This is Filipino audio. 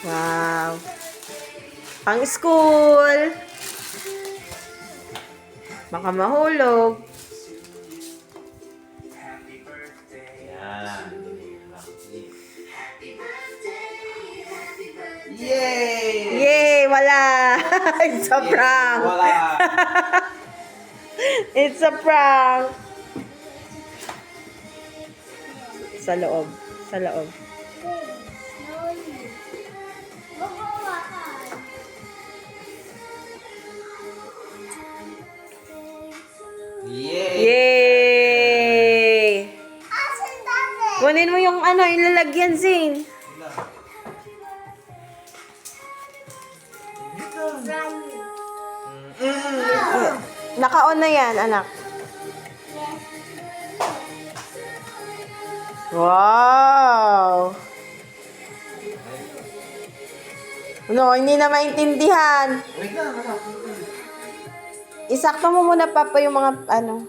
Wow. Pang school. Baka mahulog. Yan. Yay! Yay! Wala! It's a prank! Wala. It's a prank! Sa loob. Sa loob. Yay! Yay! Kunin mo yung ano, yung lalagyan, Zane. Naka-on na yan, anak. Wow! No, hindi na maintindihan. Wait lang, anak. Isakto mo muna, Papa, yung mga ano.